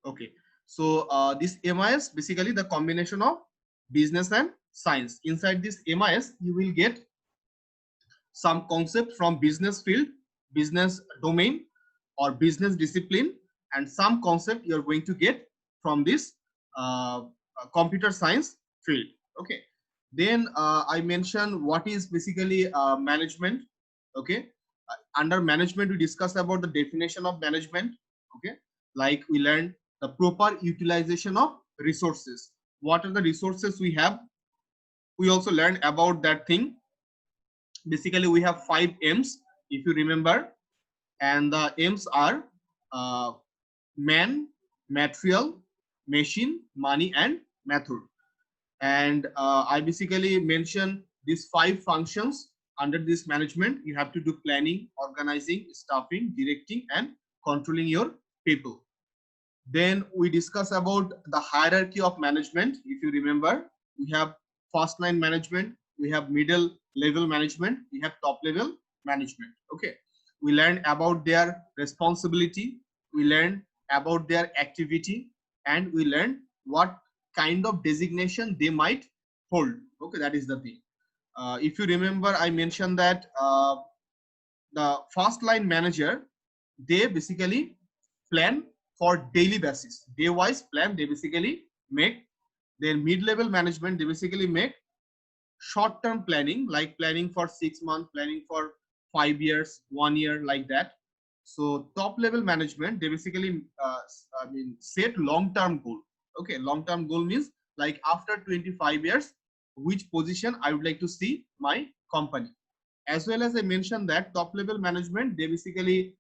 Okay. So this MIS basically the combination of business and science. Inside this MIS, you will get some concept from business field, business domain, or business discipline, and some concept you're going to get from this computer science field. Okay. Then I mentioned what is basically management. Okay. Under management, we discuss about the definition of management. Okay. Like we learned the proper utilization of resources. What are the resources we have? We also learned about that thing. Basically, we have 5 M's, if you remember, and the M's are uh, man, material, machine, money, and method. And I basically mentioned these 5 functions under this management. You have to do planning, organizing, staffing, directing, and controlling your people. Then we discuss about the hierarchy of management. If you remember, we have first line management, we have middle level management, we have top level management. Okay. We learn about their responsibility, we learn about their activity, and we learn what kind of designation they might hold. Okay, that is the thing. If you remember, I mentioned that the first line manager, they basically plan for daily basis, day wise plan they basically make. Their mid level management, they basically make short term planning, like planning for 6 months, planning for 5 years, 1 year, like that. So top level management, they basically set long term goal. Okay, long term goal means like after 25 years, which position I would like to see my company. As well as I mentioned that top level management, they basically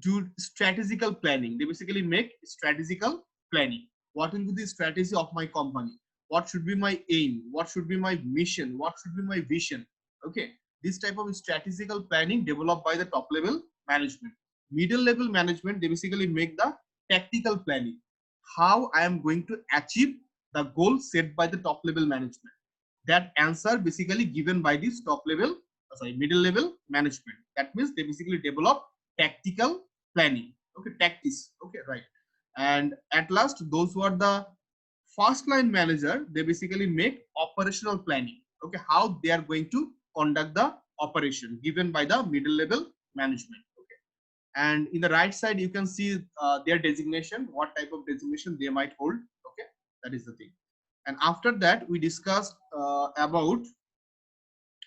do strategical planning. They basically make strategical planning. What will be the strategy of my company? What should be my aim? What should be my mission? What should be my vision? Okay, this type of strategical planning developed by the top level management. Middle level management, they basically make the tactical planning. How I am going to achieve the goal set by the top level management. That answer basically given by this top level, middle level management. That means they basically develop tactical planning. Okay, tactics. Okay, right. And at last, those who are the first line manager, they basically make operational planning. Okay, how they are going to conduct the operation given by the middle level management. Okay, and in the right side, you can see their designation, what type of designation they might hold. Okay, that is the thing. And after that, we discussed about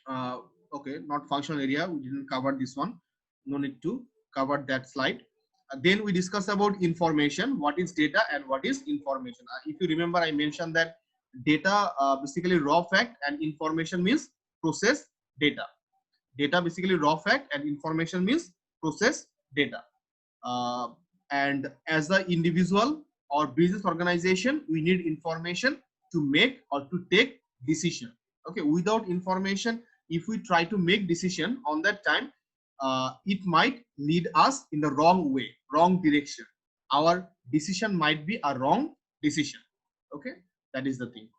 uh, okay, not functional area, we didn't cover this one, no need to cover that slide. Then we discuss about information, what is data and what is information. If you remember, I mentioned that data basically raw fact, and information means process data. Data basically raw fact, and information means process data. uh, and as an individual or business organization, we need information to make or to take decision. Okay, without information, if we try to make decision on that time, it might lead us in the wrong way, wrong direction. Our decision might be a wrong decision. Okay, that is the thing.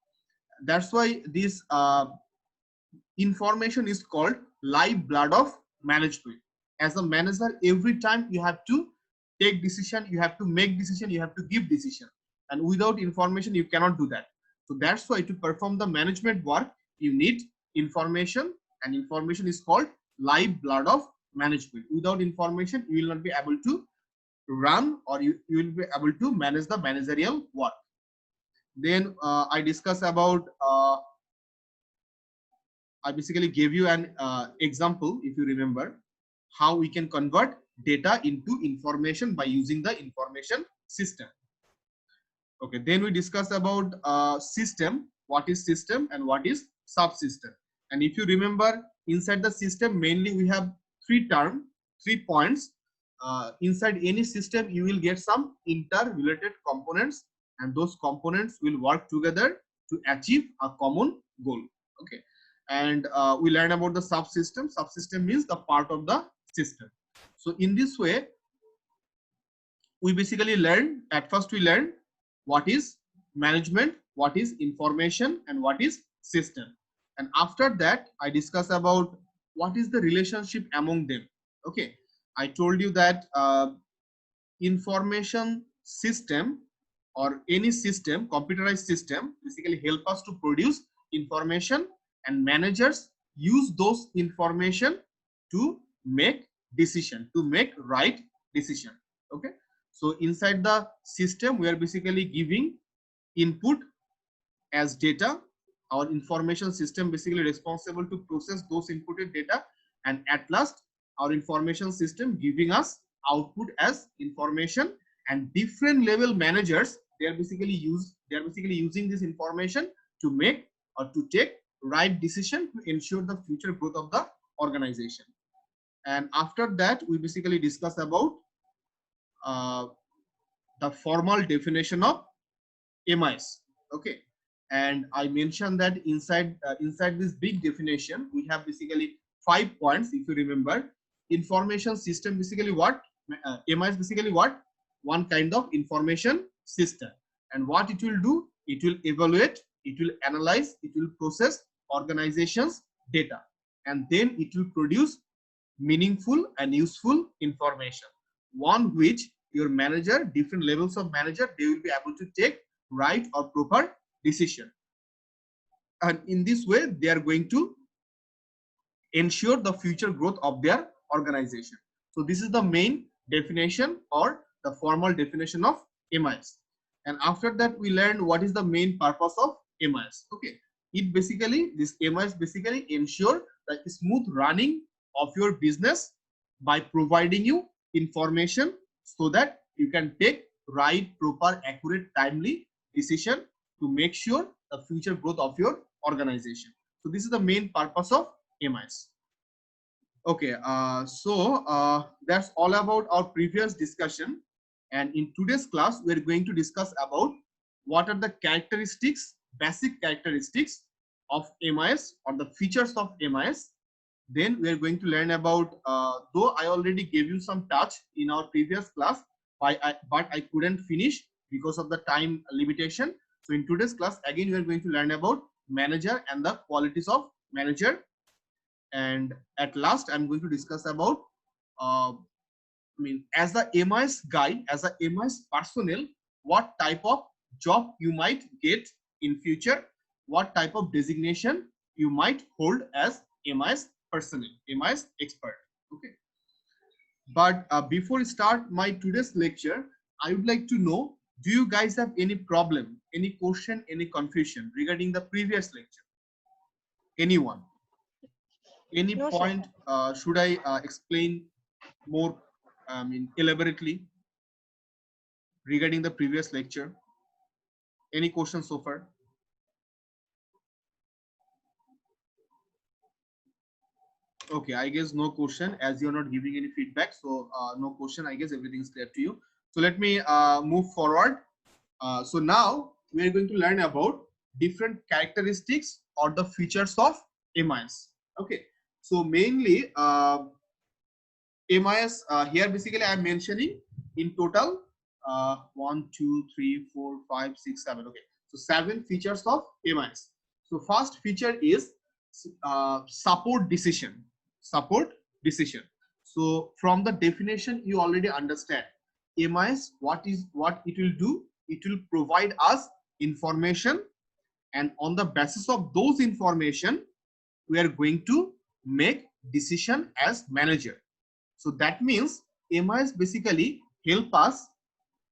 That's why this information is called live blood of management. As a manager, every time you have to take decision, you have to make decision, you have to give decision, and without information you cannot do that. So that's why to perform the management work, you need information, and information is called live blood of management. Without information, you will not be able to run, or you will be able to manage the managerial work. Then I discuss about I basically gave you an example, if you remember, how we can convert data into information by using the information system. Okay, then we discuss about system, what is system and what is subsystem. And if you remember, inside the system, mainly we have 3 points. Inside any system, you will get some interrelated components, and those components will work together to achieve a common goal. Okay, and we learn about the subsystem. Subsystem means the part of the system. So in this way, we basically learn, at first we learn what is management, what is information, and what is system. And after that, I discuss about what is the relationship among them. Okay, I told you that information system or any system, computerized system, basically help us to produce information, and managers use those information to make decision, to make right decision. Okay, so inside the system we are basically giving input as data. Our information system basically responsible to process those inputted data, and at last our information system giving us output as information, and different level managers they are basically using this information to make or to take right decision to ensure the future growth of the organization. And after that we basically discuss about uh, the formal definition of MIS. Okay, and I mentioned that inside this big definition we have basically 5 points. If you remember, information system basically what, MIS basically what, one kind of information system, and what it will do, it will evaluate, it will analyze, it will process organizations data, and then it will produce meaningful and useful information, one which your manager, different levels of manager, they will be able to take right or proper decision, and in this way they are going to ensure the future growth of their organization. So this is the main definition or the formal definition of MIS. And after that we learned what is the main purpose of MIS. Okay, it basically, this MIS basically ensure the smooth running of your business by providing you information so that you can take right, proper, accurate, timely decision to make sure the future growth of your organization. So this is the main purpose of MIS. Okay, that's all about our previous discussion, and in today's class we are going to discuss about what are the characteristics, basic characteristics of MIS or the features of MIS. Then we are going to learn about, though I already gave you some touch in our previous class, but I couldn't finish because of the time limitation. So in today's class again we are going to learn about manager and the qualities of manager, and at last I'm going to discuss about as a MIS guy, as a MIS personnel, what type of job you might get in future, what type of designation you might hold as MIS personnel, MIS expert. Okay, but before we start my today's lecture, I would like to know, do you guys have any problem, any question, any confusion regarding the previous lecture? Anyone? Any No, sir. point should I explain more, elaborately regarding the previous lecture? Any questions so far? Okay, I guess no question, as you're not giving any feedback, so no question. I guess everything is clear to you. So let me move forward. So now we are going to learn about different characteristics or the features of MIS. Okay, so mainly MIS here basically I am mentioning in total 1, 2, 3, 4, 5, 6, 7. Okay, so 7 features of MIS. So first feature is support decision. Support decision. So from the definition you already understand MIS, what it will do, it will provide us information, and on the basis of those information we are going to make decision as manager. So that means MIS basically help us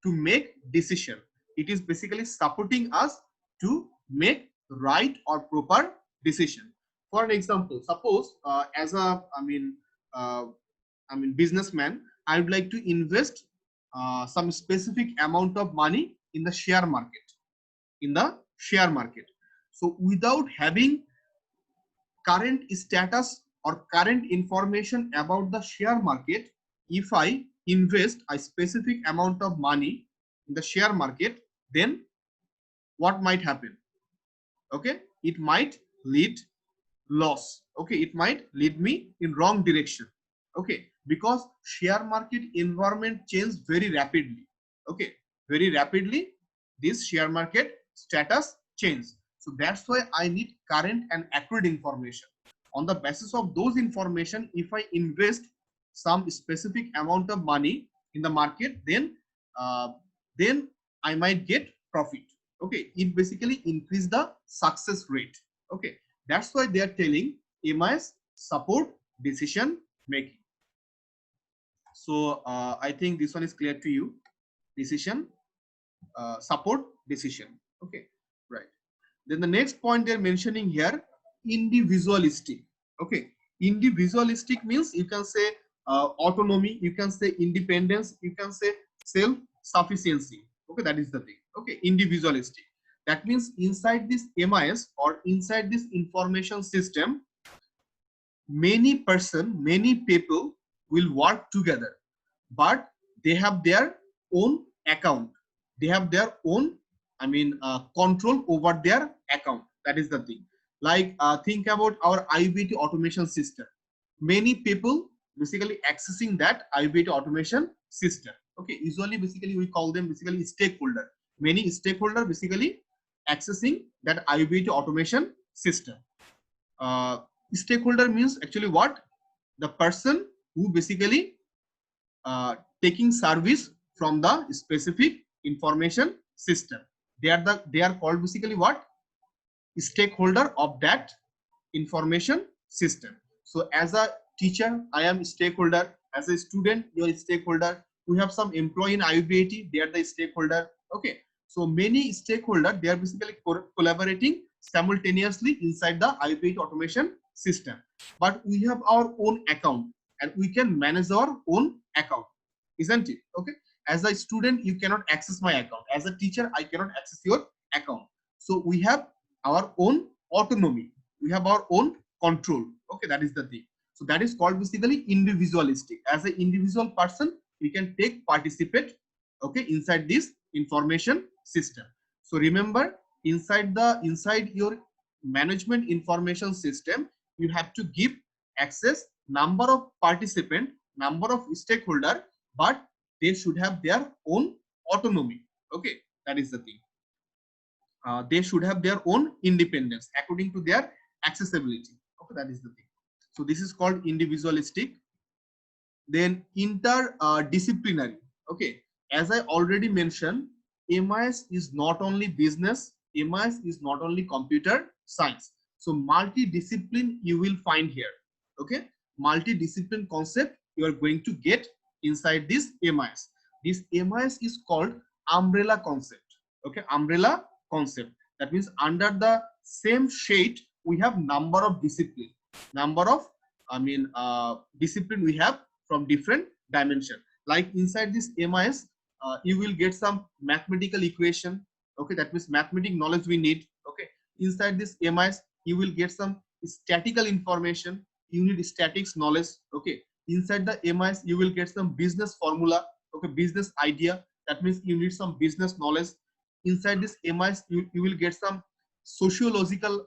to make decision. It is basically supporting us to make right or proper decision. For an example, suppose as a businessman, I would like to invest some specific amount of money in the share market. In the share market. So without having current status or current information about the share market, if I invest a specific amount of money in the share market, then what might happen? Okay, it might lead loss. Okay, it might lead me in wrong direction. Okay, because share market environment changes very rapidly. Okay, very rapidly this share market status changes. So that's why I need current and accurate information. On the basis of those information, if I invest some specific amount of money in the market, then then I might get profit. Okay, it basically increase the success rate. Okay, that's why they are telling MIS support decision making. So I think this one is clear to you. Decision support decision. Okay, right. Then the next point they're mentioning here, individualistic. Okay, individualistic means you can say autonomy, you can say independence, you can say self-sufficiency. Okay, that is the thing. Okay, individualistic. That means inside this MIS or inside this information system, many people will work together, but they have their own account. They have their own, control over their account. That is the thing. Like think about our IBT automation system. Many people basically accessing that IBT automation system. Okay, usually basically we call them basically stakeholder. Many stakeholder basically accessing that IBT automation system. Stakeholder means actually what? The person who basically taking service from the specific information system. They are called basically what? Stakeholder of that information system. So as a teacher, I am stakeholder. As a student, you are a stakeholder. We have some employee in IBAT, they are the stakeholder. Okay, so many stakeholders, they are basically collaborating simultaneously inside the IBAT automation system. But we have our own account and we can manage our own account, isn't it? Okay, as a student, you cannot access my account. As a teacher, I cannot access your account. So we have our own autonomy, we have our own control. Okay, that is the thing. So that is called basically individualistic. As an individual person, we can take participate, okay, inside this information system. So remember, inside your management information system, you have to give access number of participant, number of stakeholder, but they should have their own autonomy. Okay, that is the thing. They should have their own independence according to their accessibility. Okay, that is the thing. So this is called individualistic. Then interdisciplinary. Okay, as I already mentioned, MIS is not only business, MIS is not only computer science. So multidiscipline you will find here. Okay, multidiscipline concept you are going to get inside this MIS. This MIS is called umbrella concept. Okay, umbrella concept. That means under the same shade we have number of discipline, number of discipline we have from different dimension. Like inside this MIS, you will get some mathematical equation. Okay, that means mathematical knowledge we need. Okay, inside this MIS, you will get some statistical information. You need statics knowledge. Okay, inside the MIS, you will get some business formula. Okay, business idea. That means you need some business knowledge. Inside this MIS, you will get some sociological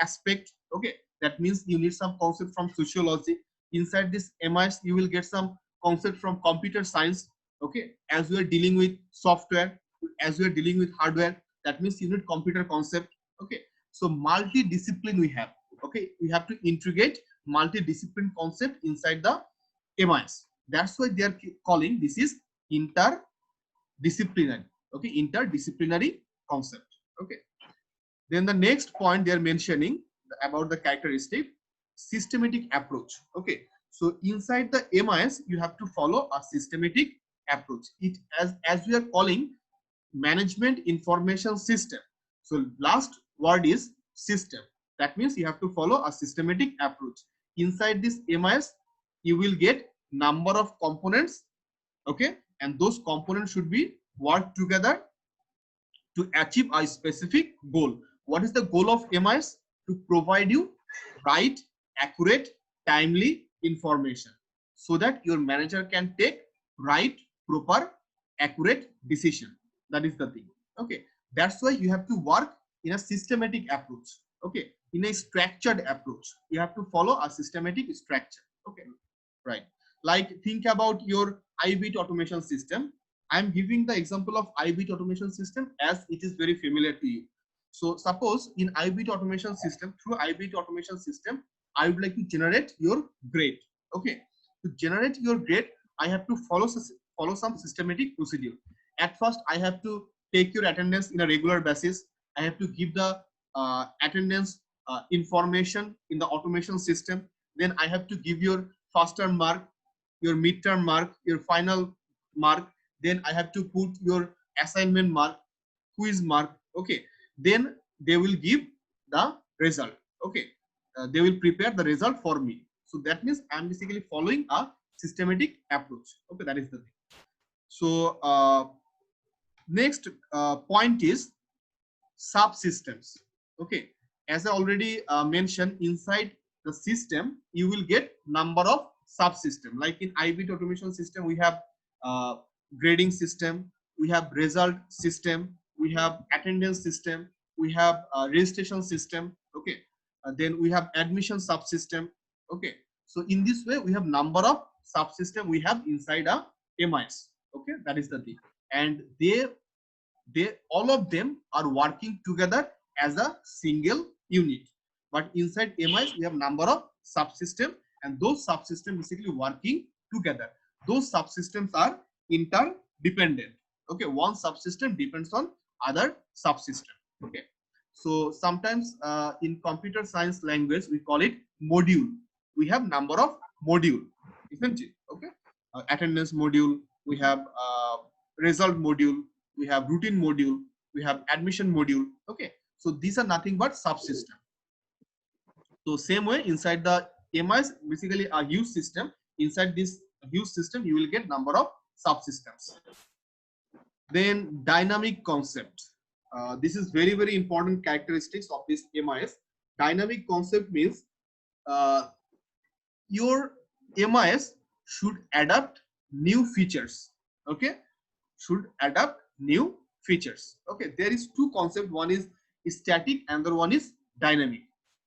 aspect. Okay, that means you need some concept from sociology. Inside this MIS, you will get some concept from computer science. Okay, as we are dealing with software, as we are dealing with hardware, that means you need computer concept. Okay, so multidiscipline we have. Okay, we have to integrate multidiscipline concept inside the MIS. That's why they are calling this is interdisciplinary. Okay, interdisciplinary concept. Okay, then the next point they are mentioning about the characteristic, systematic approach. Okay, so inside the MIS you have to follow a systematic approach. It as we are calling management information system. So last word is system. That means you have to follow a systematic approach. Inside this MIS you will get number of components. Okay, and those components should be work together to achieve a specific goal. What is the goal of MIS? To provide you right, accurate, timely information so that your manager can take right, proper, accurate decision. That is the thing. Okay, that's why you have to work in a systematic approach. Okay, in a structured approach, you have to follow a systematic structure. Okay, right. Like think about your IBT automation system. I'm giving the example of IBT automation system as it is very familiar to you. So suppose in IBT automation system, through IBT automation system, I would like to generate your grade. Okay, to generate your grade, I have to follow some systematic procedure. at first I have to take your attendance in a regular basis. I have to give the attendance information in the automation system. Then I have to give your first term mark, your midterm mark, your final mark. Then I have to put your assignment mark, quiz mark. Okay, then they will give the result. Okay, they will prepare the result for me. So that means I'm basically following a systematic approach. Okay, that is the thing. So next point is subsystems. Okay, as I already mentioned, inside the system you will get number of subsystem. Like in IBT automation system, we have grading system, we have result system, we have attendance system, we have registration system. Okay, then we have admission subsystem. Okay, so in this way we have number of subsystem we have inside a MIS. Okay, that is the thing, and they all of them are working together as a single unit. But inside MIS we have number of subsystem, and those subsystems basically working together. Those subsystems are interdependent. Okay, one subsystem depends on other subsystem. Okay, so sometimes in computer science language we call it module. We have number of module, isn't it? Okay, attendance module, we have result module, we have routine module, we have admission module. Okay, so these are nothing but subsystem. So same way inside the MIS, basically a huge system. Inside this huge system you will get number of subsystems. Then dynamic concept. This is very important characteristics of this MIS. Dynamic concept means your MIS should adapt new features. Okay, should adapt new features. Okay, there is two concepts. One is static, and the one is dynamic.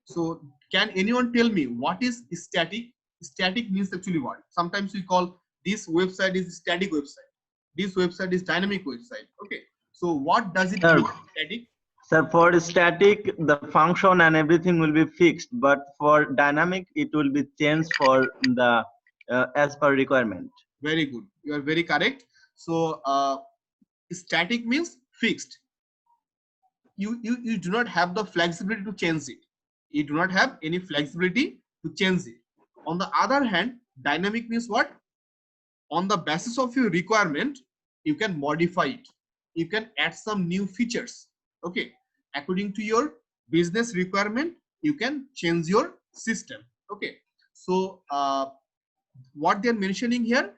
So can anyone tell me what is static? Static means actually what? Sometimes we call this website is static website, this website is dynamic website. Okay, so what does it mean, static? Sir, for static, the function and everything will be fixed, but for dynamic, it will be changed for the as per requirement. Very good, you are very correct. So static means fixed. You do not have the flexibility to change it. You do not have any flexibility to change it. On the other hand, dynamic means what? On the basis of your requirement, you can modify it. You can add some new features. Okay, according to your business requirement, you can change your system. Okay, so what they're mentioning here,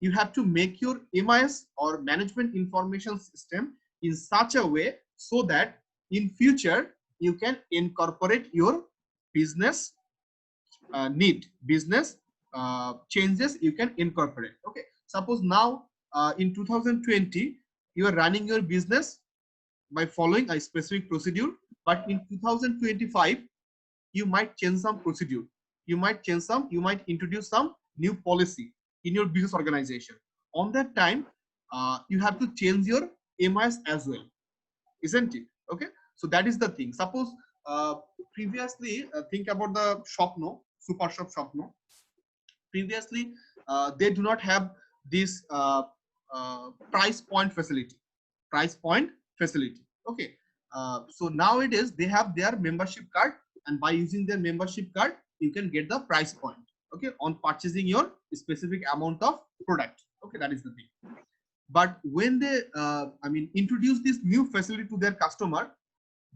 you have to make your MIS or management information system in such a way so that in future you can incorporate your business need, business changes you can incorporate. Okay, suppose now in 2020 you are running your business by following a specific procedure, but in 2025 you might change some procedure, you might introduce some new policy in your business organization. On that time you have to change your MIS as well, isn't it? Okay, so that is the thing. Suppose previously think about the Shopno, Super Shop Shopno. Previously they do not have this price point facility. Okay, so nowadays they have their membership card, and by using their membership card you can get the price point, okay, on purchasing your specific amount of product. Okay, that is the thing. But when they introduce this new facility to their customer,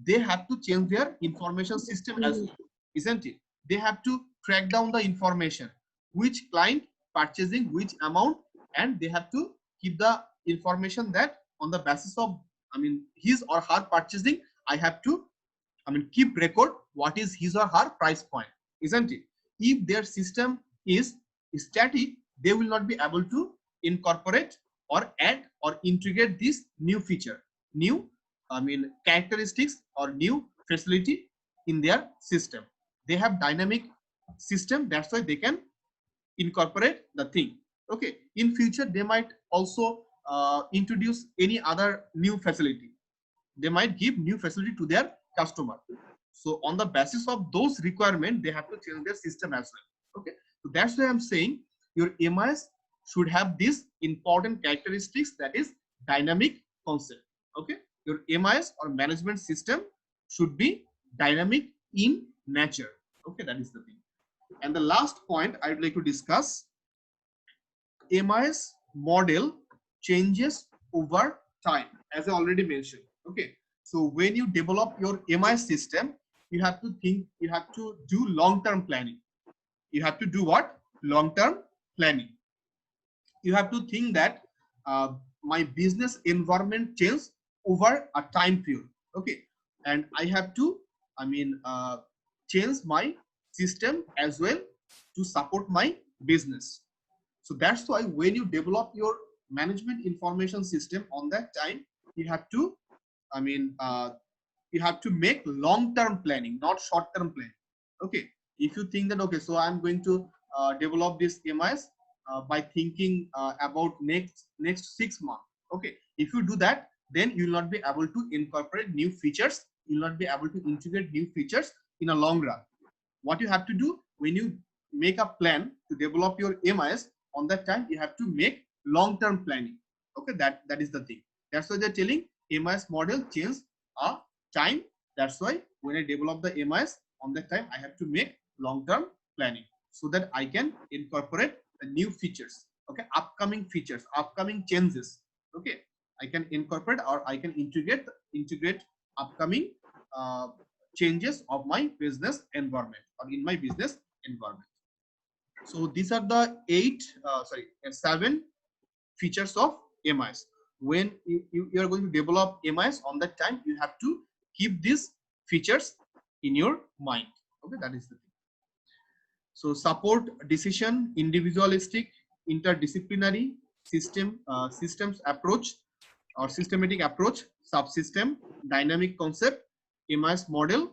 they have to change their information system as well, isn't it? They have to track down the information, which client purchasing which amount, and they have to keep the information that on the basis of his or her purchasing, I have to keep record what is his or her price point, isn't it? If their system is static, they will not be able to incorporate or add or integrate this new feature, new characteristics or new facility in their system. They have dynamic system, that's why they can incorporate the thing. Okay, in future they might also introduce any other new facility. They might give new facility to their customer. So on the basis of those requirements, they have to change their system as well. Okay, so that's why I'm saying your MIS should have these important characteristics, that is dynamic concept. Okay, your MIS or management system should be dynamic in nature. Okay, that is the thing. And the last point I'd like to discuss, MIS model changes over time, as I already mentioned. Okay, so when you develop your MIS system, you have to think, you have to do long-term planning. You have to do what? Long-term planning. You have to think that my business environment changes over a time period. Okay, and I have to, change my system as well to support my business. So that's why when you develop your management information system, on that time you have to, I mean, you have to make long-term planning, not short-term planning. Okay, if you think that, okay, so I'm going to develop this MIS by thinking about next 6 months. Okay, if you do that, then you will not be able to incorporate new features. You will not be able to integrate new features in a long run. What you have to do when you make a plan to develop your MIS, on that time you have to make long-term planning. Okay, that is the thing. That's why they're telling MIS model change a time. That's why when I develop the MIS, on that time I have to make long-term planning so that I can incorporate the new features. Okay, upcoming features, upcoming changes. Okay, I can incorporate or I can integrate upcoming changes of my business environment or in my business environment. So these are the 7 features of MIS. When you are going to develop MIS, on that time you have to keep these features in your mind. Okay, that is the thing. So support decision, individualistic, interdisciplinary, systems approach or systematic approach, subsystem, dynamic concept, MIS model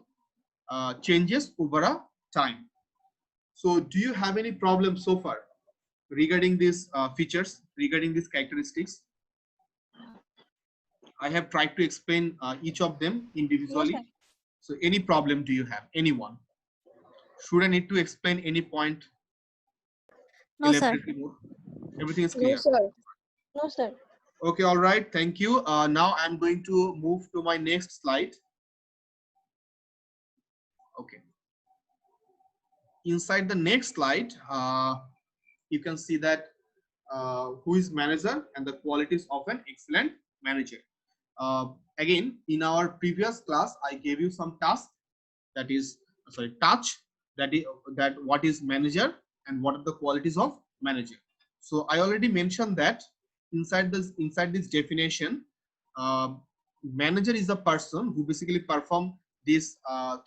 changes over a time. So do you have any problem so far regarding these features, regarding these characteristics? I have tried to explain each of them individually. No, so any problem do you have? Anyone? Should I need to explain any point? no, sir. Elaborately more? Everything is No, clear? sir. No, sir. Okay, all right. Thank you. Now I'm going to move to my next slide. Okay. Inside the next slide, you can see that who is manager and the qualities of an excellent manager. Again, in our previous class, I gave you some task that is that what is manager and what are the qualities of manager. So I already mentioned that inside this definition, manager is a person who basically perform these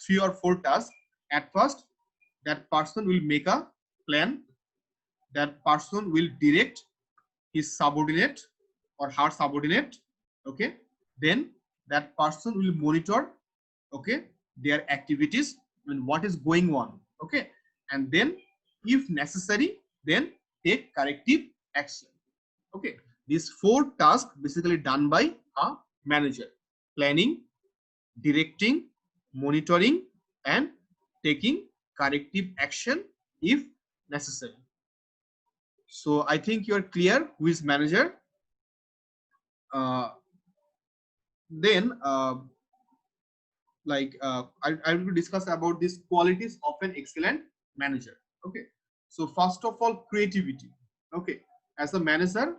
3 or 4 tasks. At first, that person will make a plan. That person will direct his subordinate or her subordinate. Okay, then that person will monitor, okay, their activities and what is going on. Okay, and then if necessary, then take corrective action. Okay, these 4 tasks basically done by a manager: planning, directing, monitoring, and taking corrective action if necessary. So I think you are clear who is manager. Then I will discuss about these qualities of an excellent manager. Okay, so first of all, creativity. Okay, as a manager,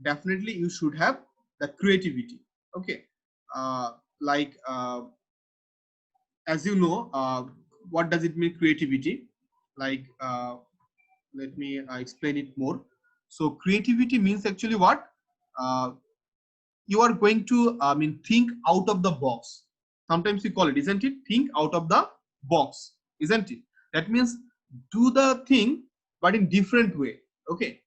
definitely you should have the creativity. Okay, as you know, what does it mean, creativity? Like let me explain it more. So creativity means actually what? You are going to think out of the box. Sometimes we call it, isn't it, think out of the box, isn't it? That means do the thing but in different way. Okay,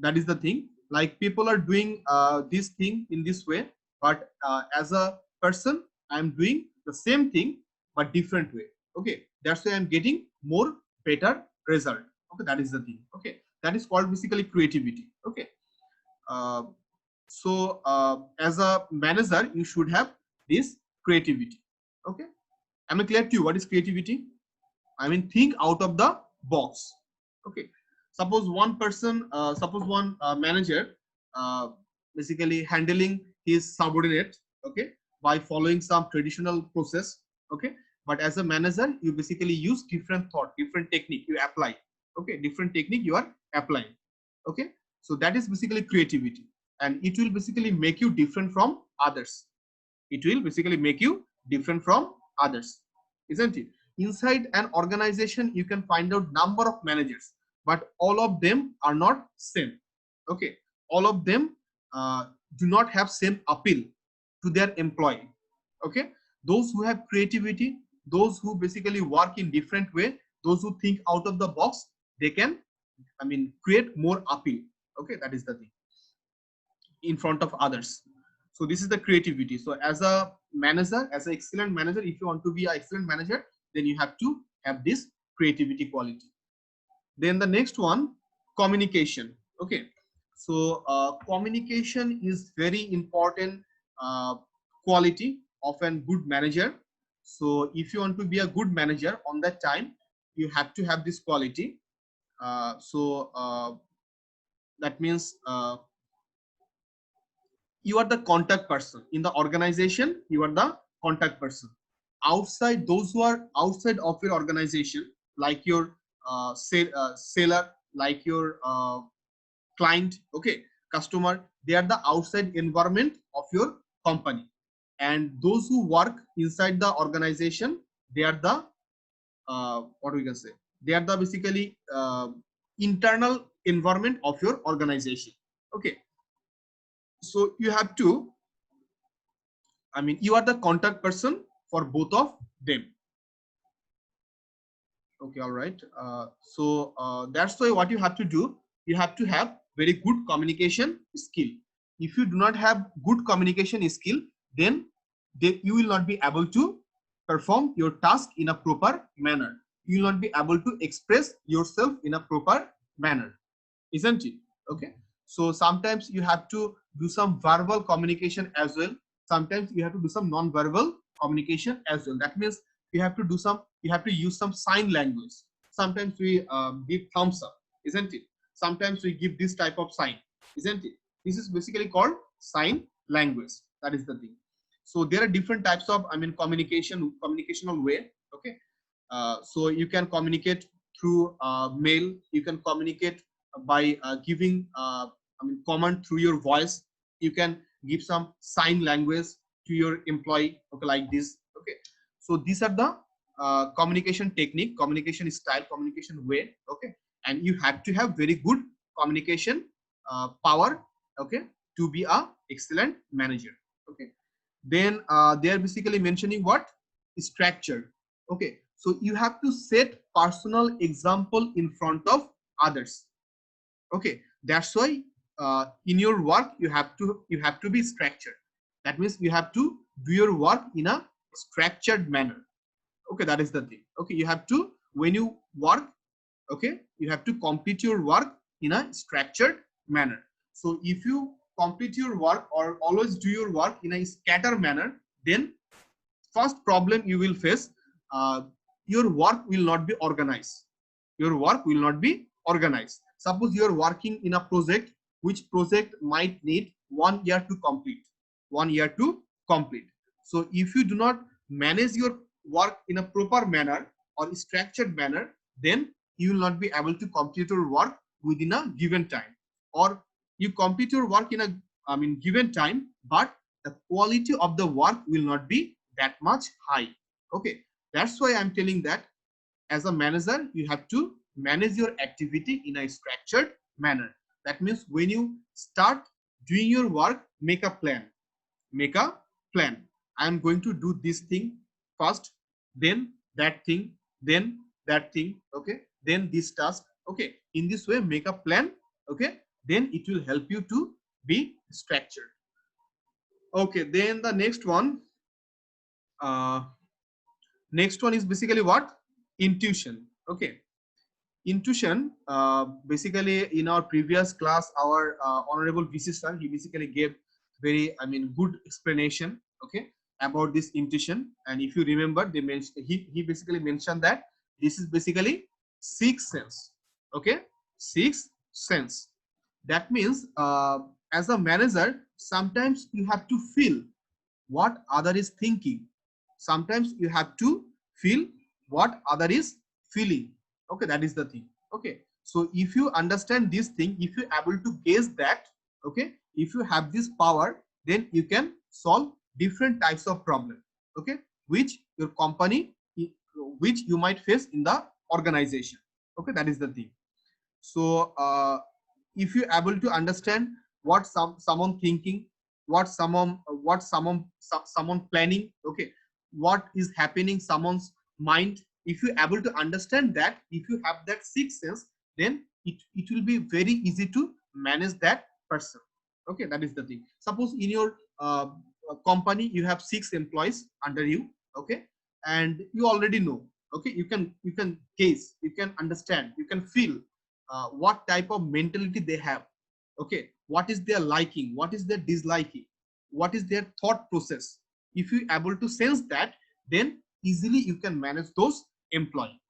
that is the thing. Like people are doing this thing in this way, but as a person I am doing the same thing but different way. Okay, that's why I'm getting more better result. Okay, that is the thing. Okay, that is called basically creativity. Okay, so as a manager you should have this creativity. Okay, am I clear to you what is creativity? I mean, think out of the box. Okay, suppose one person, suppose one manager basically handling his subordinate, okay, by following some traditional process, okay. But as a manager, you basically use different thought, different technique you apply, okay, different technique you are applying, okay. So that is basically creativity, and it will basically make you different from others. It will basically make you different from others, isn't it? Inside an organization, you can find out number of managers, but all of them are not same, okay. All of them do not have same appeal to their employee, okay. Those who have creativity, those who basically work in different way, those who think out of the box, they can, I mean, create more appeal, okay. That is the thing in front of others. So this is the creativity. So as a manager, as an excellent manager, if you want to be an excellent manager, then you have to have this creativity quality. Then the next one, communication, okay. So communication is very important quality of a good manager. So if you want to be a good manager on that time, you have to have this quality. That means you are the contact person in the organization. You are the contact person outside. Those who are outside of your organization, like your seller, like your client, okay, customer, they are the outside environment of your company. And those who work inside the organization, they are the what we can say, they are the basically internal environment of your organization, okay. So you have to, I mean, you are the contact person for both of them. Okay, all right. That's why what you have to do, you have to have very good communication skill. If you do not have good communication skill, then you will not be able to perform your task in a proper manner. You will not be able to express yourself in a proper manner, isn't it? Okay. So sometimes you have to do some verbal communication as well. Sometimes you have to do some non-verbal communication as well. That means you have to do some, you have to use some sign language. Sometimes we give thumbs up, isn't it? Sometimes we give this type of sign, isn't it? This is basically called sign language. That is the thing. So there are different types of, I mean, communicational way, okay. So you can communicate through mail. You can communicate by giving I mean, command through your voice. You can give some sign language to your employee, okay, like this, okay. So these are the communication technique, communication style, communication way, okay. And you have to have very good communication power, okay, to be a excellent manager, okay. Then they are basically mentioning what structure, okay. So you have to set personal example in front of others, okay. That's why in your work you have to be structured. That means you have to do your work in a structured manner, okay. That is the thing, okay. You have to, when you work, okay, you have to complete your work in a structured manner. So if you complete your work or always do your work in a scatter manner, then first problem you will face, your work will not be organized. Your work will not be organized. Suppose you are working in a project, which project might need 1 year to complete, 1 year to complete. So if you do not manage your work in a proper manner or structured manner, then you will not be able to complete your work within a given time, or you complete your work in a, I mean, given time, but the quality of the work will not be that much high, okay. That's why I'm telling that as a manager, you have to manage your activity in a structured manner. That means when you start doing your work, make a plan. Make a plan. I am going to do this thing first, then that thing, then that thing, okay, then this task, okay. In this way, make a plan, okay. Then it will help you to be structured. Okay, then the next one is basically what? Intuition, okay. Intuition, basically in our previous class, our honorable VC sir, he basically gave very, I mean, good explanation, okay, about this intuition. And if you remember, they mentioned, he basically mentioned that this is basically sixth sense, okay, sixth sense. That means as a manager, sometimes you have to feel what other is thinking. Sometimes you have to feel what other is feeling. Okay, that is the thing. Okay, so if you understand this thing, if you able to guess that, okay, if you have this power, then you can solve different types of problem, okay, which your company, which you might face in the organization. Okay, that is the thing. So if you able to understand what someone thinking, what someone planning, okay, what is happening someone's mind, if you able to understand that, if you have that sixth sense, then it will be very easy to manage that person. Okay, that is the thing. Suppose in your company you have 6 employees under you, okay, and you already know, okay, you can guess, you can understand, you can feel what type of mentality they have, okay, what is their liking, what is their disliking, what is their thought process. If you able to sense that, then easily you can manage those employees.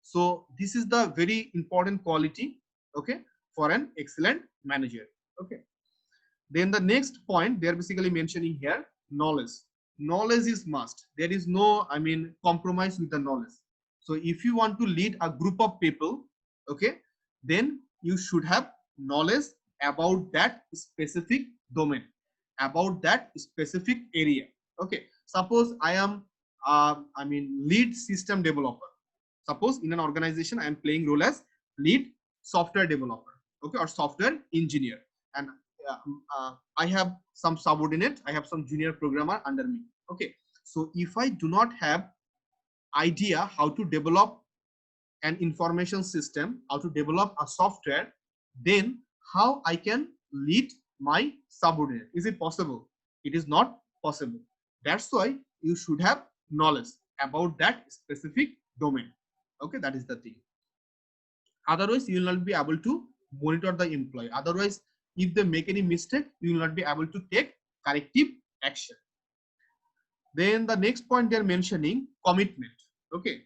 So this is the very important quality, okay, for an excellent manager. Okay, then the next point they're basically mentioning here, knowledge. Knowledge is must. There is no, I mean, compromise with the knowledge. So if you want to lead a group of people, okay, then you should have knowledge about that specific domain, about that specific area. Okay, suppose I am I mean, lead system developer. Suppose in an organization I am playing role as lead software developer, okay, or software engineer, and I have some subordinate, I have some junior programmer under me. Okay, so if I do not have idea how to develop an information system, how to develop a software, then how I can lead my subordinate? Is it possible? It is not possible. That's why you should have knowledge about that specific domain. Okay, that is the thing. Otherwise, you will not be able to monitor the employee. Otherwise, if they make any mistake, you will not be able to take corrective action. Then the next point they're mentioning, commitment. Okay,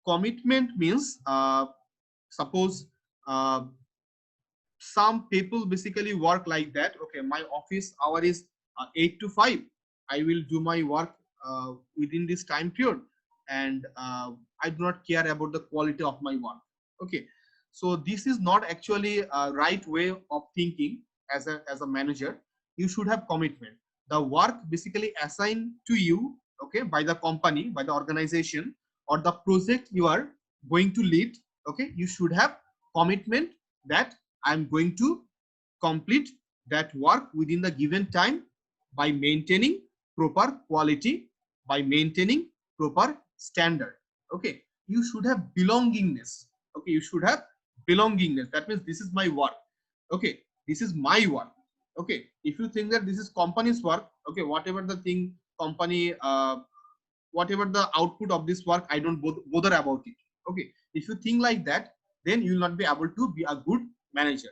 commitment means suppose some people basically work like that. Okay, my office hour is 8 to 5. I will do my work within this time period, and I do not care about the quality of my work. Okay, so this is not actually a right way of thinking. As a manager, you should have commitment. The work basically assigned to you, okay, by the company, by the organization, or the project you are going to lead, okay, you should have commitment that I'm going to complete that work within the given time by maintaining proper quality, by maintaining proper standard. Okay, you should have belongingness. Okay, you should have belongingness. That means this is my work. Okay, this is my work. Okay, if you think that this is company's work, okay, whatever the thing company, whatever the output of this work, I don't bother about it. Okay, if you think like that, then you will not be able to be a good manager.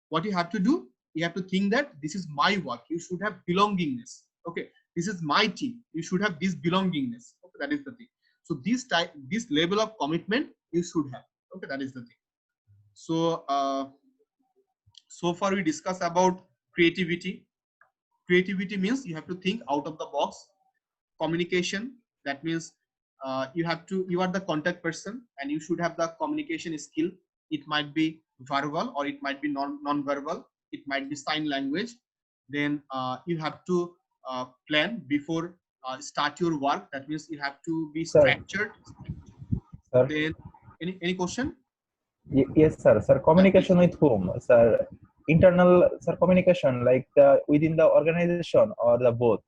What you have to do, you have to think that this is my work. You should have belongingness. Okay, this is my team. You should have this belongingness. Okay, that is the thing. So this level of commitment you should have. Okay, that is the thing. So so far we discussed about creativity. Creativity means you have to think out of the box. Communication, that means you are the contact person and you should have the communication skill. It might be verbal or it might be non-verbal, it might be sign language. Then you have to plan before start your work. That means you have to be structured. Sir. Then any question? Yes, sir. Sir, communication with whom? Sir, internal, sir, communication like within the organization or the both?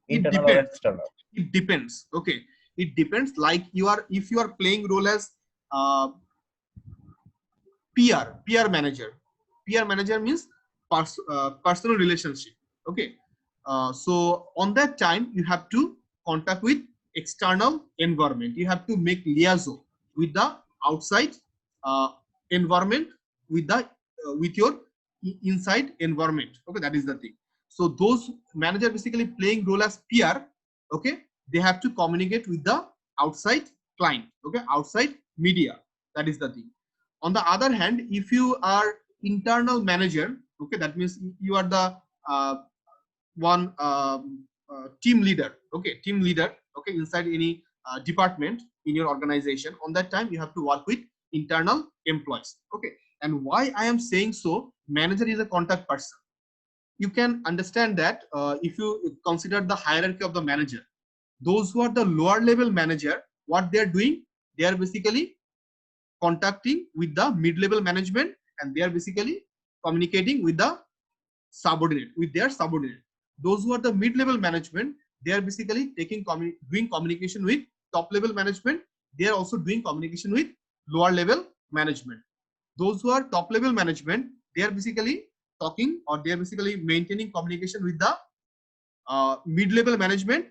Internal or external? It depends. Okay, it depends. Like if you are playing role as peer manager. Peer manager means personal relationship. Okay, so on that time you have to contact with external environment. You have to make liaison with the outside environment, with the with your inside environment. Okay, that is the thing. So those manager basically playing role as peer. Okay, they have to communicate with the outside client. Okay, outside media. That is the thing. On the other hand, if you are internal manager, okay, that means you are the one team leader, okay, team leader, okay, inside any department in your organization. On that time, you have to work with internal employees, okay. And why I am saying so, manager is a contact person. You can understand that if you consider the hierarchy of the manager, those who are the lower level manager, what they are doing, they are basically contacting with the mid-level management, and they are basically communicating with the subordinate, with their subordinate. Those who are the mid-level management, they are basically doing communication with top-level management. They are also doing communication with lower-level management. Those who are top-level management, they are basically talking, or they are basically maintaining communication with the mid-level management.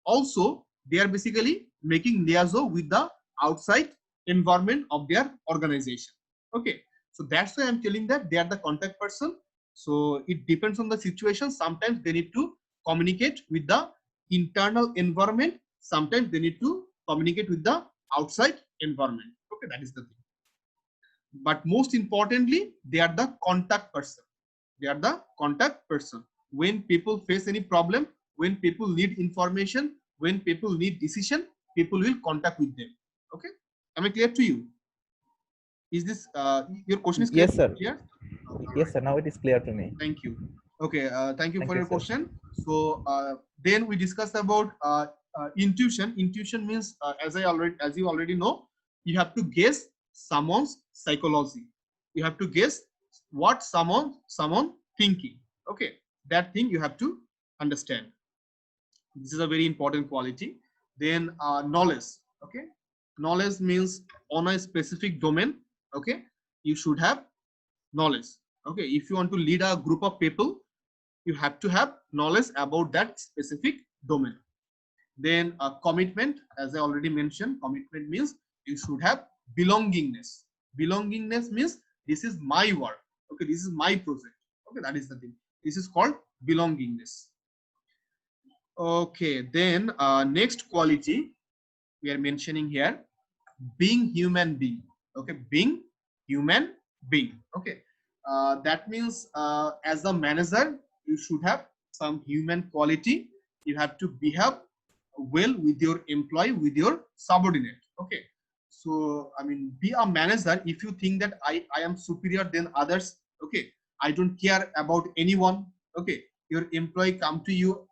Also, they are basically making liaison with the outside environment of their organization. Okay, so that's why I'm telling that they are the contact person. So it depends on the situation. Sometimes they need to communicate with the internal environment. Sometimes they need to communicate with the outside environment. Okay, that is the thing. But most importantly, they are the contact person. They are the contact person. When people face any problem, when people need information, when people need decision, people will contact with them. Okay, am I clear to you? Is this your question is clear? Yes, sir. Clear? Yes, sir. Now it is clear to me. Thank you. Okay, thank you Thank for you, your sir. question. So then we discussed about intuition. Intuition means, as you already know, you have to guess someone's psychology. You have to guess what someone thinking. Okay, that thing you have to understand. This is a very important quality. Then knowledge. Okay, knowledge means on a specific domain. Okay, you should have knowledge. Okay, if you want to lead a group of people, you have to have knowledge about that specific domain. Then commitment, as I already mentioned, commitment means you should have belongingness. Belongingness means this is my work. Okay, this is my project. Okay, that is the thing. This is called belongingness. Okay, then next quality we are mentioning here, being human being. Okay, being human being. Okay, that means as a manager, you should have some human quality. You have to behave well with your employee, with your subordinate. Okay, so I mean, be a manager. If you think that I am superior than others, okay, I don't care about anyone. Okay, your employee come to you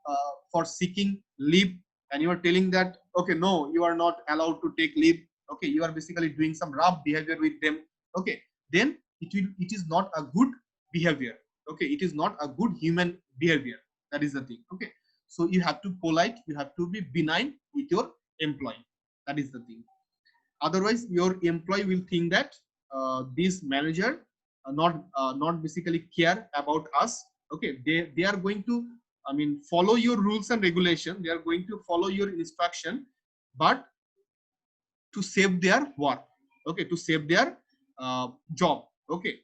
for seeking leave, and you are telling that, okay, no, you are not allowed to take leave. Okay, you are basically doing some rough behavior with them. Okay, then it is not a good behavior. Okay, it is not a good human behavior. That is the thing. Okay, so you have to polite, you have to be benign with your employee. That is the thing. Otherwise your employee will think that this manager not basically care about us. Okay, they are going to, I mean, follow your rules and regulation, they are going to follow your instruction, but to save their work. Okay, to save their job. Okay,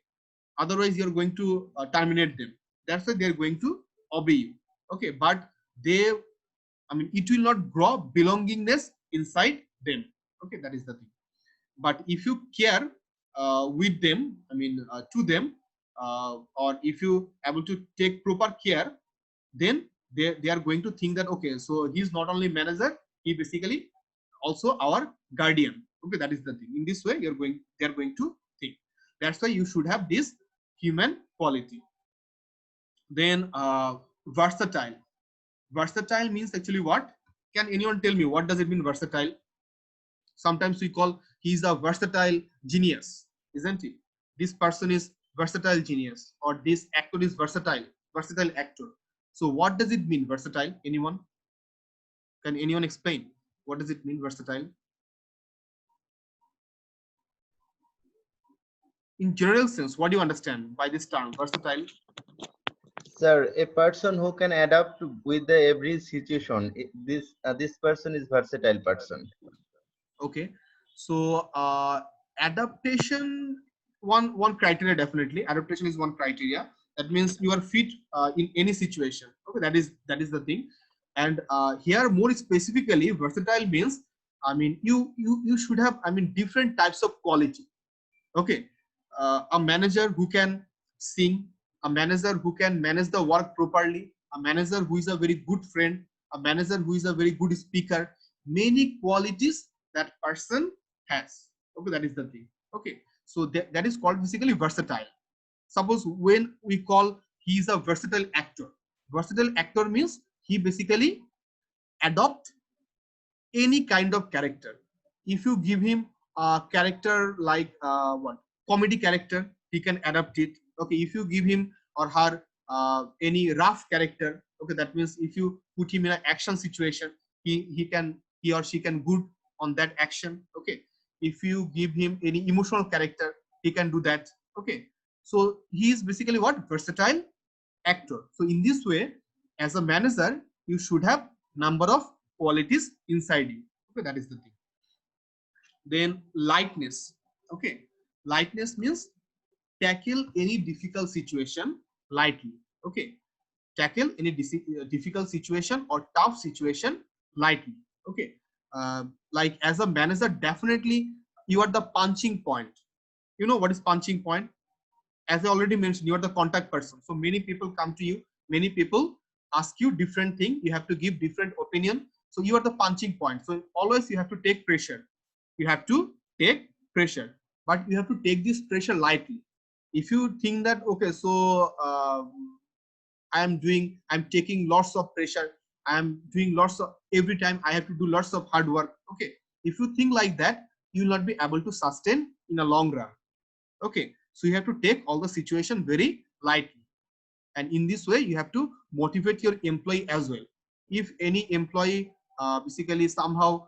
otherwise you're going to terminate them. That's why they're going to obey you. Okay, but they, I mean, it will not grow belongingness inside them. Okay, that is the thing. But if you care with them, I mean, to them, or if you able to take proper care, then they are going to think that, okay, so he's not only manager, he basically also our guardian. Okay, that is the thing. In this way, they are going to think. That's why you should have this human quality. Then versatile. Versatile means actually what? Can anyone tell me what does it mean, versatile? Sometimes we call he's a versatile genius, isn't it? This person is versatile genius, or this actor is versatile actor. So what does it mean, versatile? Anyone? Can anyone explain? What does it mean, versatile? In general sense, what do you understand by this term, versatile? Sir, a person who can adapt with the every situation. This person is versatile person. Okay, so adaptation, one criteria, definitely adaptation is one criteria. That means you are fit in any situation. Okay, that is the thing. And here more specifically, versatile means, I mean, you should have, I mean, different types of quality. Okay, a manager who can sing, a manager who can manage the work properly, a manager who is a very good friend, a manager who is a very good speaker. Many qualities that person has. Okay, that is the thing. Okay, so that is called basically versatile. Suppose when we call he is a versatile actor. Versatile actor means he basically adopt any kind of character. If you give him a character like what comedy character, he can adapt it. Okay, if you give him or her any rough character, okay, that means if you put him in an action situation, he or she can good on that action. Okay, if you give him any emotional character, he can do that. Okay, so he is basically what versatile actor. So in this way, as a manager, you should have number of qualities inside you. Okay, that is the thing. Then lightness. Okay, lightness means tackle any difficult situation lightly. Okay, tackle any difficult situation or tough situation lightly. Okay, like as a manager, definitely you are the punching point. You know what is punching point? As I already mentioned, you are the contact person. So many people come to you, many people ask you different thing. You have to give different opinion. So you are the punching point. So always you have to take pressure. You have to take pressure, but you have to take this pressure lightly. If you think that, okay, so I'm taking lots of pressure. I'm doing lots of, every time I have to do lots of hard work. Okay. If you think like that, you will not be able to sustain in a long run. Okay, so you have to take all the situation very lightly, and in this way you have to motivate your employee as well. If any employee basically somehow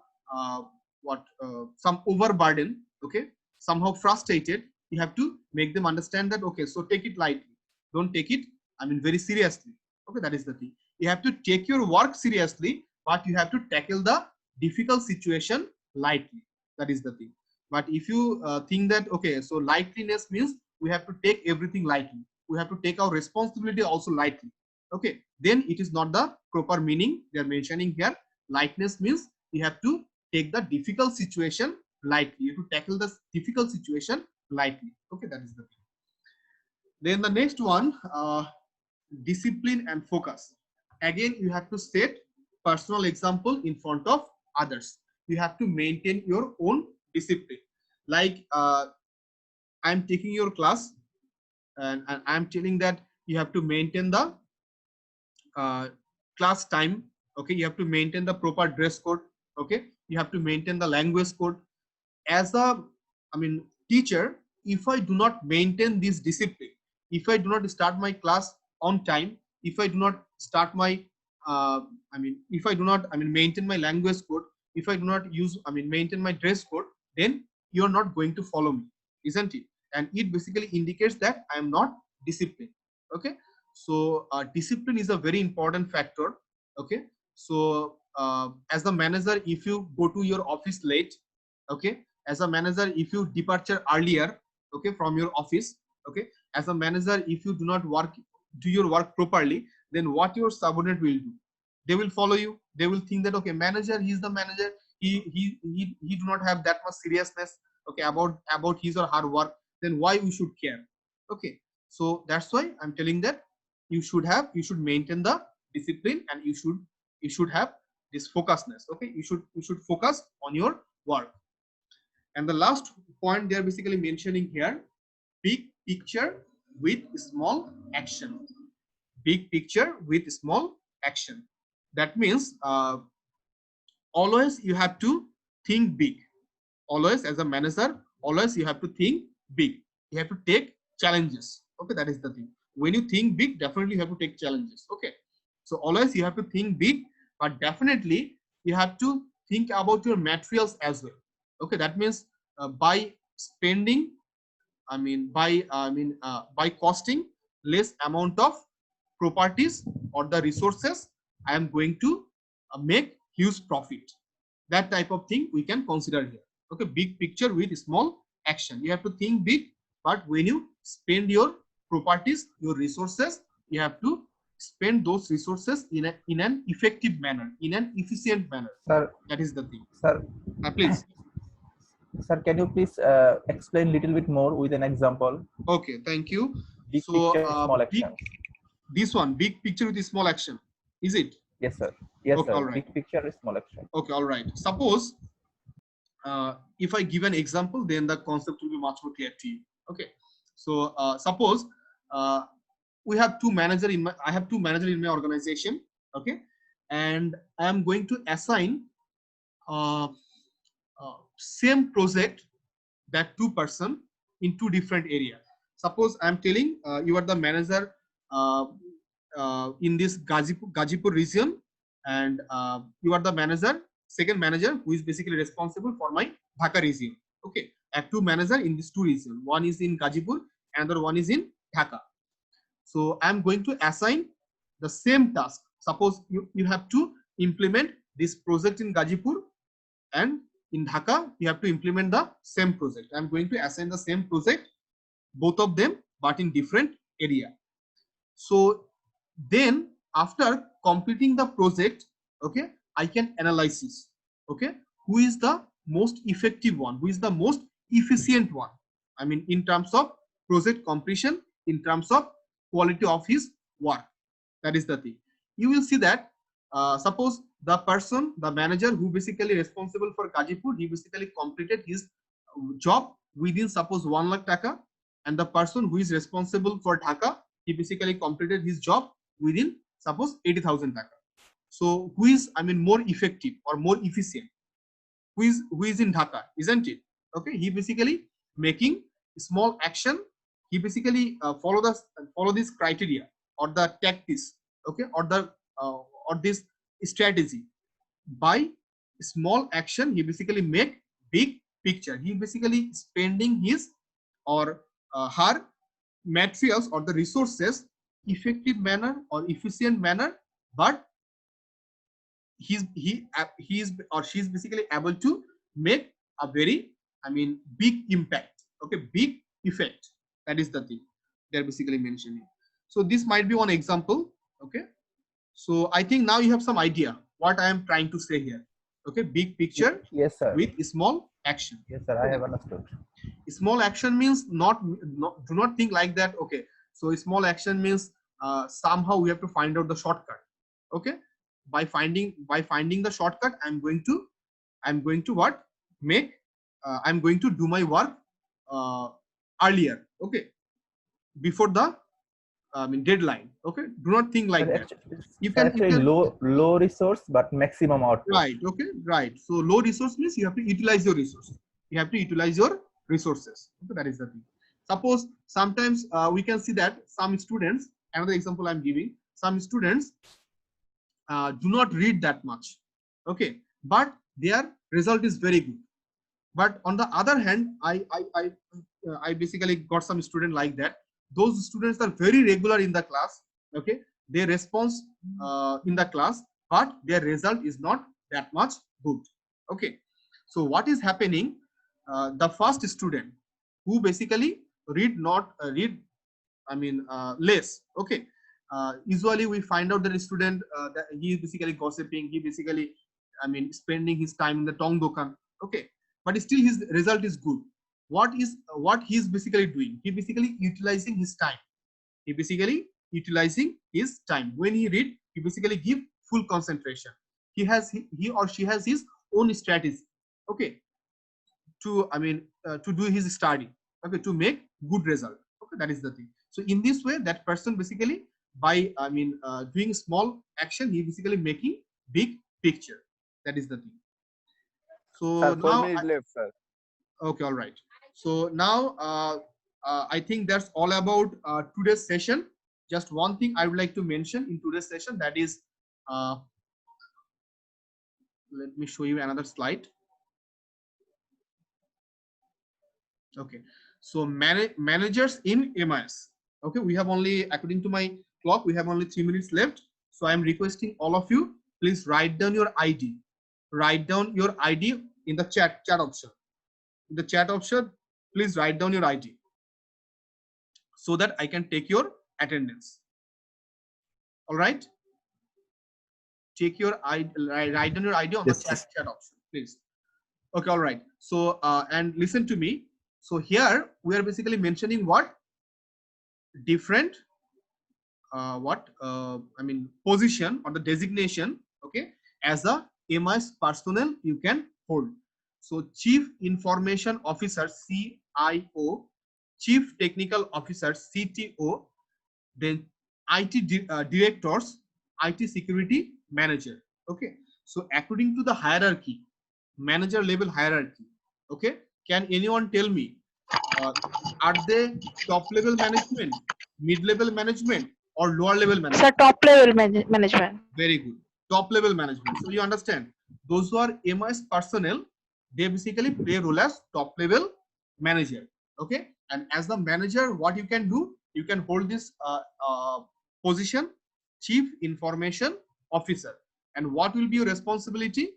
some overburden, okay, somehow frustrated, you have to make them understand that, okay, so take it lightly, don't take it, I mean, very seriously. Okay, that is the thing. You have to take your work seriously, but you have to tackle the difficult situation lightly. That is the thing. But if you think that, okay, so lightliness means we have to take everything lightly, we have to take our responsibility also lightly, okay, then it is not the proper meaning they are mentioning here. Lightness means you have to take the difficult situation lightly, you have to tackle the difficult situation lightly. Okay, that is the thing. Then the next one, discipline and focus. Again, you have to set personal example in front of others. You have to maintain your own discipline. Like I'm taking your class, and I'm telling that you have to maintain the class time. Okay, you have to maintain the proper dress code. Okay, you have to maintain the language code. As a, I mean, teacher, if I do not maintain this discipline, if I do not start my class on time, if I do not start my if I do not, maintain my language code, if I do not use, maintain my dress code, then you are not going to follow me, isn't it? And it basically indicates that I am not disciplined. Okay, so discipline is a very important factor. Okay, so as a manager, if you go to your office late, okay, as a manager, if you departure earlier, okay, from your office, okay, as a manager, if you do not do your work properly, then what your subordinate will do? They will follow you. They will think that, okay, manager, he's the manager, he do not have that much seriousness, okay, about his or her work, then why we should care? Okay, so that's why I'm telling that you should maintain the discipline, and you should have this focusedness. Okay, you should focus on your work. And the last point they're basically mentioning here, big picture with small action. Big picture with small action. That means always you have to think big. Always, as a manager, always you have to think big. You have to take challenges. Okay, that is the thing. When you think big, definitely you have to take challenges. Okay, so always you have to think big, but definitely you have to think about your materials as well. Okay, that means by spending, by costing less amount of properties or the resources, I am going to make huge profit. That type of thing we can consider here. Okay, big picture with small action. You have to think big, but when you spend your properties, your resources, you have to spend those resources in an effective manner, in an efficient manner. Sir, that is the thing. Sir, please. Sir, can you please explain little bit more with an example? Okay, thank you. Big So, picture, small big, actions. this one, big picture with a small action, is it? Yes, sir. Yes, Okay, sir. all right. Big picture, small action. Okay, all right. Suppose if I give an example, then the concept will be much more clear to you. Okay. So suppose we have two manager in my, I have two manager in my organization. Okay, and I am going to assign same project that two person in two different areas. Suppose I am telling you are the manager in this Gazipur region, and you are the manager, second manager who is basically responsible for my Dhaka region. Okay, I have two manager in these two regions. One is in Gazipur, another one is in Dhaka. So I am going to assign the same task. Suppose you have to implement this project in Gazipur, and in Dhaka you have to implement the same project. I am going to assign the same project, both of them, but in different area. So then after completing the project, okay, I can analyze this. Okay, who is the most effective one, who is the most efficient one, I mean in terms of project completion, in terms of quality of his work. That is the thing. You will see that suppose the person, the manager who basically responsible for Gazipur, he basically completed his job within suppose 1 lakh taka, and the person who is responsible for Dhaka, he basically completed his job within suppose 80,000 taka. So who is, I mean, more effective or more efficient? Who is in Dhaka, isn't it? Okay, he basically making small action. He basically follow this criteria or the tactics, okay, or the or this strategy. By small action, he basically make big picture. He basically spending his or her materials or the resources effective manner or efficient manner, but he is or she is basically able to make a very, I mean, big impact. Okay, big effect. That is the thing they're basically mentioning. So this might be one example. Okay, so I think now you have some idea what I am trying to say here. Okay, big picture Yes, sir. with small action. Yes, sir. I have understood. Small action means not do not think like that. Okay, so small action means somehow we have to find out the shortcut. Okay, by finding the shortcut, I'm going to what make I'm going to do my work earlier. Okay, before the deadline. Okay, do not think like Sir, that. You actually can low resource but maximum output. right. Okay, right. So low resource means you have to utilize your resources. You have to utilize your resources. Okay, that is the thing. Suppose sometimes we can see that some students, another example I'm giving, some students do not read that much. Okay, but their result is very good. But on the other hand, I basically got some student like that. Those students are very regular in the class. Okay, they respond in the class, but their result is not that much good. Okay, so what is happening? The first student who basically read less. Okay, usually we find out that a student that he is basically gossiping. He basically, spending his time in the tong dokan. Okay, but still his result is good. What he is basically doing? He basically utilizing his time. He basically utilizing his time. When he read, he basically give full concentration. He or she has his own strategy. Okay, to to do his study. Okay, to make good result. Okay, that is the thing. So in this way, that person basically by doing small action, he basically making big picture. That is the thing. So Sir, 4 now minutes left, sir. okay, all right. So now I think that's all about today's session. Just one thing I would like to mention in today's session, that is, let me show you another slide. Okay, so managers in MIS. Okay, we have only, according to my clock, we have only 3 minutes left. So I'm requesting all of you, please write down your ID. Write down your ID in the chat option. In the chat option, please write down your ID so that I can take your attendance. All right. Take your ID, write down your ID on the chat option, please. Okay, all right. So and listen to me. So here we are basically mentioning what? different position or the designation, okay, as a MIS personnel you can hold. So Chief Information Officer, CIO, Chief Technical Officer, CTO, then IT directors, IT security manager. Okay, so according to the hierarchy, manager level hierarchy, okay, can anyone tell me, are they top level management, mid level management, or lower level management? Sir, top level management. Very good, top level management. So you understand, those who are MIS personnel, they basically play role as top level manager. Okay, and as the manager, what you can do, you can hold this position, Chief Information Officer. And what will be your responsibility?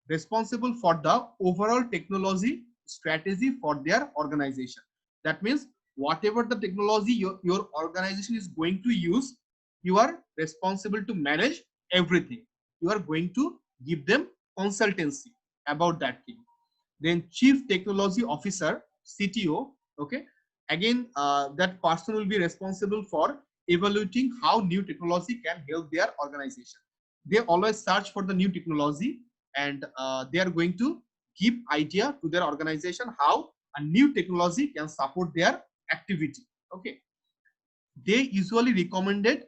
Responsible for the overall technology strategy for their organization. That means whatever the technology your organization is going to use, you are responsible to manage everything. You are going to give them consultancy about that thing. Then Chief Technology Officer, CTO, okay, again that person will be responsible for evaluating how new technology can help their organization. They always search for the new technology, and they are going to give idea to their organization how a new technology can support their activity. Okay, they usually recommended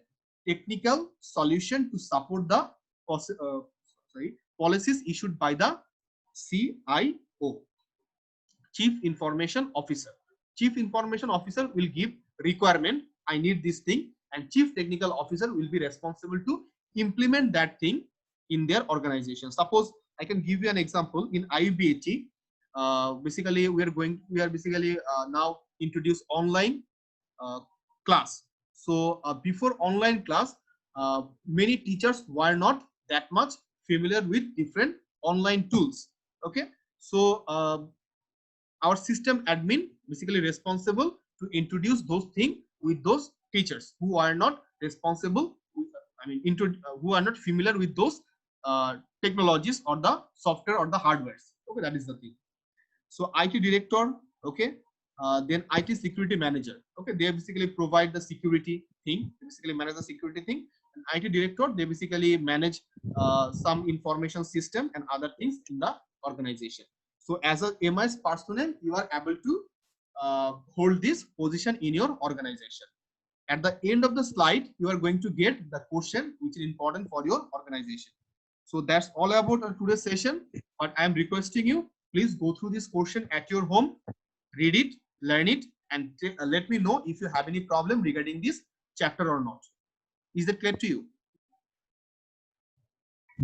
technical solution to support the policies issued by the CIO, Chief Information Officer. Chief Information Officer will give requirement, I need this thing, and Chief Technical Officer will be responsible to implement that thing in their organization. Suppose I can give you an example in IUBAT. Basically, we are basically now introduce online class. So before online class, many teachers were not that much familiar with different online tools. Okay, so our system admin basically responsible to introduce those things with those teachers who are not responsible with, who are not familiar with those technologies or the software or the hardwares. Okay, that is the thing. So IT director, okay, then IT security manager, okay, they basically provide the security thing, they basically manage the security thing. And IT director, they basically manage some information system and other things in the organization. So as a MIS personnel, you are able to hold this position in your organization. At the end of the slide, you are going to get the question which is important for your organization. So that's all about our today's session. But I am requesting you, please go through this question at your home, read it, learn it, and let me know if you have any problem regarding this chapter or not. Is that clear to you?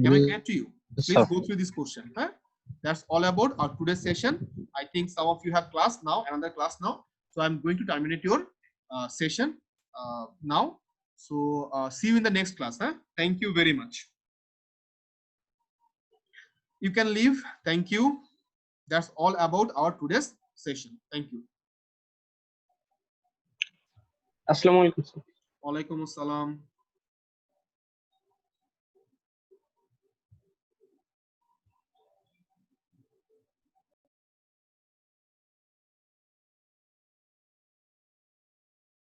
Am I clear to you? Please go through this question. Huh? That's all about our today's session. I think some of you have class now, another class now. So I'm going to terminate your session now. So see you in the next class. Huh? Thank you very much. You can leave. Thank you. That's all about our today's session. Thank you. Assalamualaikum. Walaikum assalam.